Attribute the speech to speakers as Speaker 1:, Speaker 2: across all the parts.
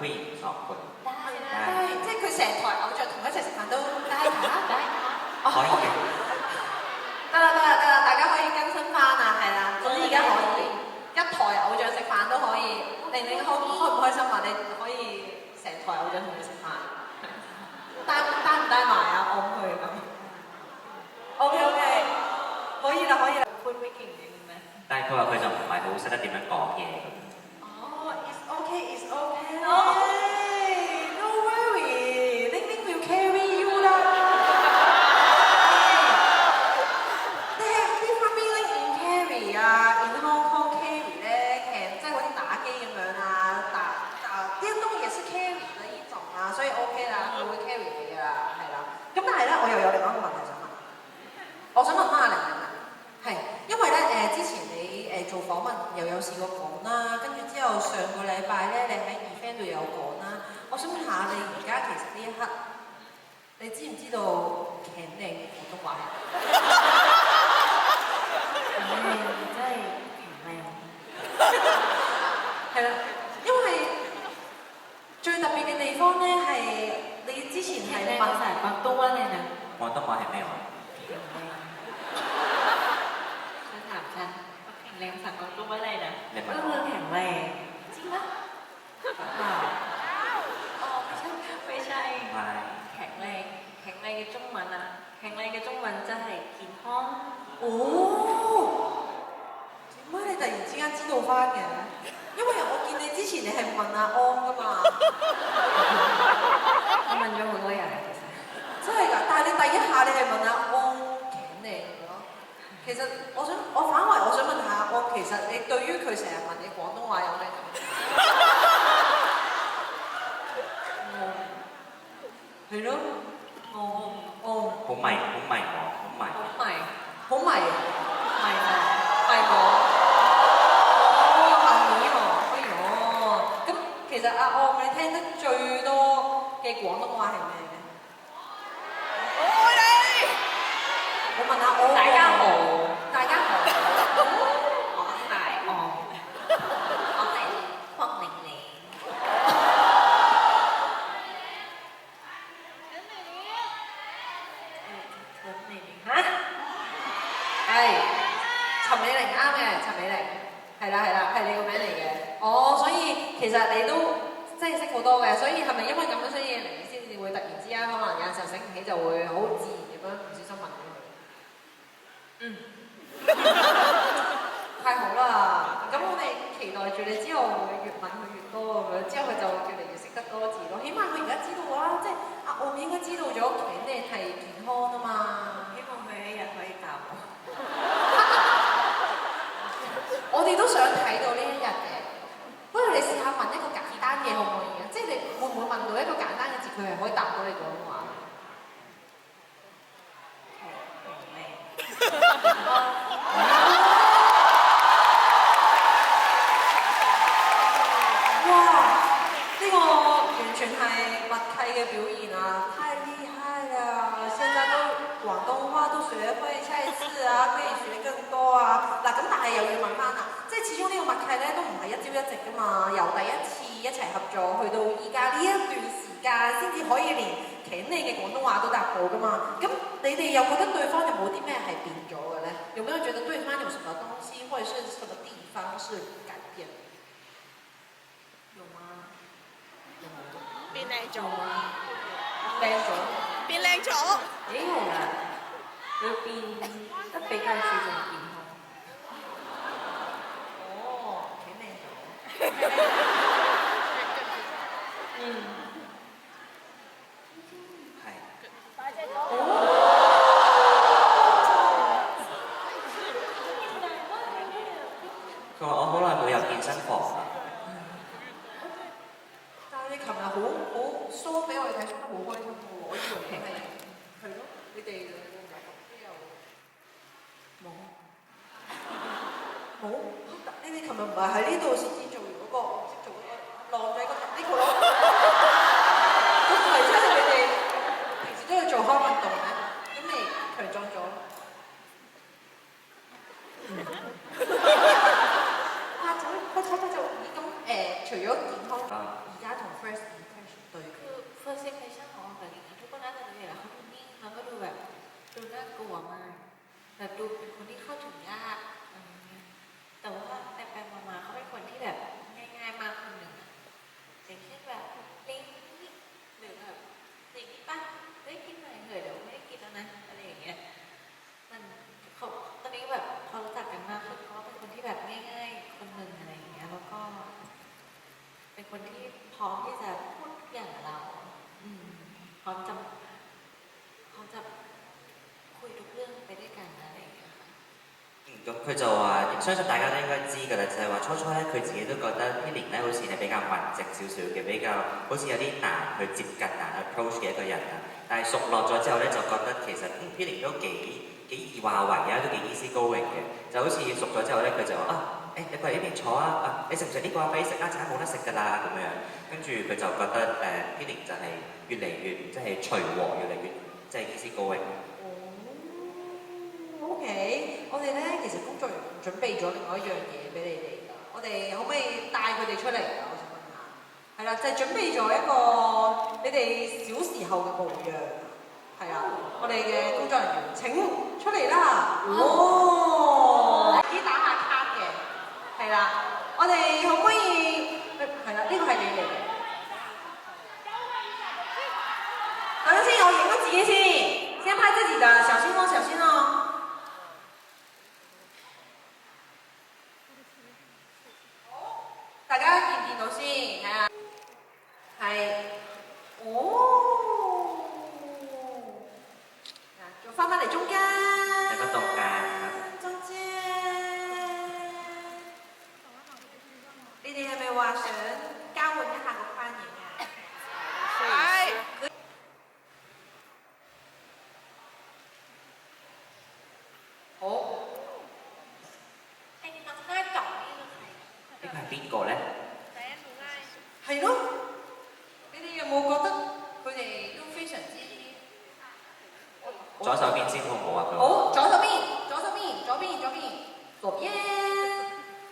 Speaker 1: ผู้หญิง2 คน
Speaker 2: ได้即係佢成台偶像同佢一齊食飯都ได้㗎，
Speaker 1: 可以嘅。
Speaker 2: 得啦，大家可以更新翻啊，係啦，總之而家可以一台偶像食飯都可以，玲玲開唔開心啊？你可以成台偶像同佢食飯，單唔單埋啊？我唔去咁。OK，可以啦。會唔會勁嘅咩？
Speaker 1: 但係佢話佢就唔係好識得點樣講嘢咁。
Speaker 2: 哦，it's okay. No worry，玲玲 will carry you 啦。啲 feeling in carry 啊 ，in Hong Kong carry 咧，即係好似打機咁樣啊，啲東嘢是 carry 嘅呢種啊，所以 OK 啦，佢會 carry 你㗎啦，係啦。咁但係咧，我又有另外一個問題想問，我想問翻阿玲玲啊，係因為咧之前你做訪問又有試過講啦，跟住之後上個禮拜咧你喺 event 度有講啦，我想問下你而家其實呢一刻，你知唔知道強靚嘅廣東話係？
Speaker 3: 真係強靚。
Speaker 2: 係啦，因為最特別嘅地方咧係你之前係問
Speaker 3: 晒廣東話嚟㗎。
Speaker 1: 廣東話係咩話？
Speaker 3: ฉันถามฉันแข็งแรงภาษากวางตุ้งว่าอะไรนะ
Speaker 1: เรียก
Speaker 3: ก็
Speaker 1: มา
Speaker 3: คือแข็งแรงจริงปะเปล่าอ๋อไม่ใช่
Speaker 1: ไม่
Speaker 3: แข็งแรง嘅中文啊แข็งแรง嘅中文即係健康
Speaker 2: 哦，點解你突然之間知道翻嘅？因為我見你之前你係問阿安㗎嘛，
Speaker 3: 我問咗好多人其實
Speaker 2: 真係㗎，但係你第一下你係問阿安強靚嘅咯。其實我反為我想問下阿安，其實你對於佢成日問你廣東話有咩感覺？係咯，
Speaker 3: งง
Speaker 2: 哦，
Speaker 1: 好迷我，好迷。
Speaker 3: 好迷
Speaker 2: 好迷
Speaker 3: 迷
Speaker 2: 係我。哦，後面喎，哎呦，咁其實阿安你聽得最多嘅廣東話係咩嘅？我問下我
Speaker 3: 大家好
Speaker 2: 大家好，
Speaker 3: 我係我係霍玲玲嚇
Speaker 2: 係陳美玲啱嘅，陳美玲係啦，係你個名嚟嘅。哦，所以其實你都即係識好多嘅，所以係咪因為咁樣，所以你先至會突然之間可能有陣時候醒唔起就會好自然咁樣唔小心問咗佢？太好啦！咁我哋期待住你之後會越問佢越多咁樣，之後佢就越嚟越識得多字咯。起碼佢而家知道啦，即係阿澳應該知道咗強靚係健康啊嘛。
Speaker 3: 希望佢一日可以答我。
Speaker 2: 我哋都想睇到呢一日嘅，不如你試下問一個簡單嘅可唔可以啊？即係你會唔會問到一個簡單嘅字，佢係可以答到你廣東話？哇！呢個完全係默契嘅表現啊！太厲害啦！現在都廣東話都學會，下一次啊可以學更多啊！嗱咁，但係又要問翻啦，即係始終呢個默契咧都唔係一朝一夕噶嘛，由第一次一齊合作去到依家呢一段時間，先至可以連強你嘅廣東話都答到噶嘛。咁你哋又覺得對方有冇啲咩係變咗嘅咧？有沒有覺得對方有什麼東西或者是什麼地方是改變？
Speaker 3: 有嗎？
Speaker 4: 變靚咗，
Speaker 2: 靚咗，
Speaker 4: 變靚咗。
Speaker 3: 咦係啊，佢變得比較注重健康。
Speaker 2: 哦，幾靚咗。嗯。
Speaker 1: 係。佢話我好耐冇入健身房啦。
Speaker 2: 但係你琴日好 show 俾我哋睇，好開心喎！我以為係咯，你哋兩個都有冇？冇？你哋琴日唔係喺呢度先至做完嗰個，唔識做嗰個浪嘅嗰呢個咯？咁唔係即係你哋平時都要做開運動咩？咁咪強壯咗咯？拍咗咦咁除咗健康，而家同 First
Speaker 3: กลัวมากแบบดูเป็นคนที่เข้าถึงยากอะไรเงี้ยแต่ว่าไปมาเขาเป็นคนที่แบบง่ายๆมากคนหนึ่งอะอย่างเช่นแบบลิงหรือแบบสิ่งที่ป้าเฮ้ยกินหน่อยเถอะเดี๋ยวไม่ได้กินแล้วนะอะไรอย่างเงี้ยมันเขาตอนนี้แบบพอรู้จักกันมากขึ้นเขาเป็นคนที่แบบง่ายๆคนหนึ่งอะไรอย่างเงี้ยแล้วก็เป็นคนที่พร้อมที่จะพูดทุกอย่างกับเราพร้อมจะคุยทุกเรื่องไปด้วยกันอะไรอย่างเงี้ยค่ะ
Speaker 1: 咁佢就話，相信大家都應該知㗎啦，就係話初初咧，佢自己都覺得 Pilling 咧好似係比較文靜少少嘅，比較好似有啲難去接近、難 approach 嘅一個人啊。但係熟落咗之後咧，就覺得其實Pilling 都幾易話為啊，都幾 easy going 嘅。就好似熟咗之後咧，佢就話你過嚟呢邊坐啊，你食唔食呢個啊？俾你食啦，陣間冇得食㗎啦咁樣。跟住佢就覺得Pilling 就係越嚟越即係隨和，越嚟越即係 easy going。
Speaker 2: OK，我哋咧其實工作人員準備咗另外一樣嘢俾你哋㗎，我哋可唔可以帶佢哋出嚟㗎？我想問下，係啦，就係準備咗一個你哋小時候嘅模樣，係啦，我哋嘅工作人員請出嚟啦！哦，可以打下卡嘅，係啦，我哋可唔可以係啦？呢個係你嚟嘅。等陣先，我影咗自己先，先拍自己的，小心哦，小心哦。大家見唔見到先？睇下，係，再翻返嚟中間。
Speaker 1: 有個動間
Speaker 2: 咁。中間。你哋係咪話想交換一下個框影啊？
Speaker 4: 係。
Speaker 2: 好。
Speaker 3: 係你諗拉舊呢個係？
Speaker 1: 呢個係邊個咧？
Speaker 2: 係咯，你哋有冇覺得佢哋都非常之？
Speaker 1: 左手邊先好唔好啊？
Speaker 2: 好，左手邊，左手邊，左邊，左邊，左邊。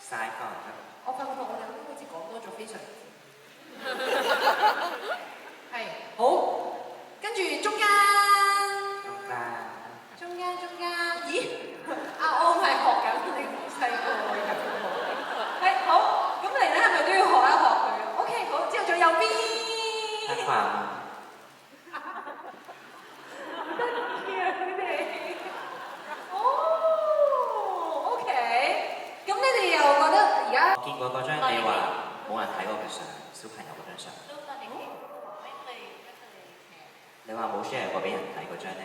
Speaker 1: 曬翻嚟。
Speaker 2: 我發覺我哋好似講多咗非常之。係，好，跟住中間。中間。中間，咦？我係學緊你細個嘅。係，好，咁嚟咧係咪都要學一學佢？OK，好，之後仲有邊？
Speaker 1: 睇下。
Speaker 2: OK，咁你哋又覺得而家？
Speaker 1: 我見過嗰張你話冇人睇過嘅相，小朋友嗰張相。
Speaker 3: รูปตอนเด็กๆไม่เคยแชร์
Speaker 1: 你話冇 share 過俾人睇嗰張咧？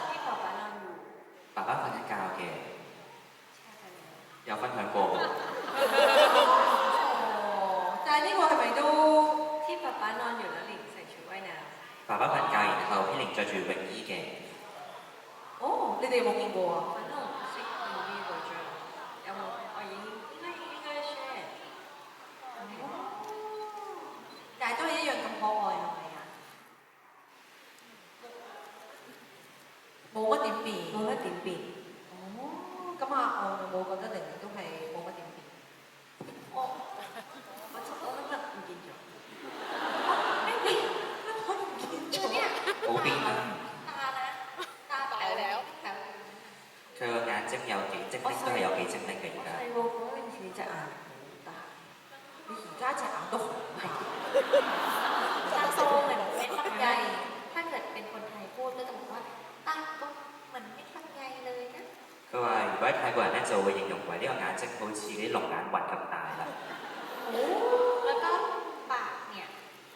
Speaker 3: ที่ป๊าป๊านอนอยู่
Speaker 1: 爸爸瞓緊覺嘅，
Speaker 3: แชร์ไปแล้ว
Speaker 1: 有分享過喎。
Speaker 2: 但係呢個係咪都？
Speaker 3: ที่ป๊าป๊านอนอยู่แล้วหลิงใส่ชุดว่ายน้ำ
Speaker 1: 爸爸瞓覺，然後Pilling着住泳衣嘅。
Speaker 2: 哦，你哋有冇見過啊？
Speaker 3: 反正我不是泳衣嗰張，有冇？我應該 share。
Speaker 2: 但係都係一樣咁可愛係咪啊？冇乜點變。
Speaker 3: 冇乜點變。
Speaker 2: 哦，咁啊，我有冇覺得玲玲都係冇乜點變？
Speaker 3: 我諗唔見咗。
Speaker 1: 冇變啊！
Speaker 3: ตา大แล้ว。
Speaker 1: 佢個眼睛有幾精靈，都係有幾精靈嘅而家。
Speaker 3: 係喎，嗰陣時隻眼好大。
Speaker 2: 你而家隻眼都好大。
Speaker 3: ตาโตเหมือนเม็ดลำไยถ้าเกิดเป็นคนไทยพูดก็จะบอกว่าตาโตเหมือนเม็ดลำไยเลยนะ。
Speaker 1: 佢話如果喺泰國人咧就會形容為呢個眼睛好似啲龍眼雲咁大啦。
Speaker 3: แล้วก็ปากเนี่ย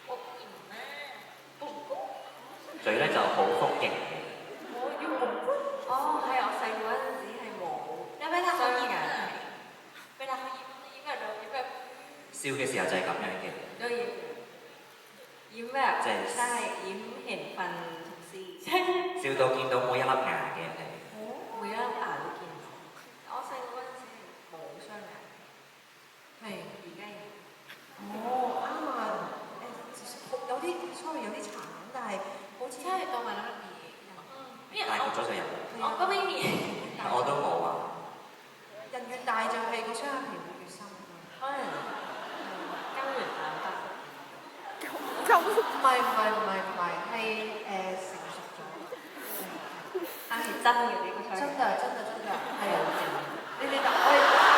Speaker 3: อบอิ่มมากปุ๊บปุ๊บ
Speaker 1: 嘴咧就好豐盈嘅。
Speaker 3: อ๋อ係我細個嗰陣時係冇แล้วเวลาเขายิ้มอะเวลาเขายิ้มแบบเรายิ้มแบบ
Speaker 1: 笑嘅時候就係咁樣嘅。
Speaker 3: 都ยิ้มแบบใช่ยิ้มเห็นฟันทุกซี่ใช่
Speaker 1: 笑到見到每一粒牙嘅係。
Speaker 3: 每一粒牙都見到我細個嗰陣時係冇雙牙
Speaker 2: 係
Speaker 3: 而家有
Speaker 2: 啱啊！有啲 sorry 有啲殘忍，但係好似
Speaker 3: ใช่โตมาแล้วมันมีเนี่ย
Speaker 1: 大個咗就有。
Speaker 3: 我ก็ไม่มี
Speaker 1: 我都冇啊。
Speaker 2: 人越大就係個雙眼皮會越深。
Speaker 3: 可能膠原蛋白
Speaker 2: 唔係，係成熟咗，
Speaker 3: 係真嘅呢個 target。
Speaker 2: 真㗎，係啊，你哋我哋。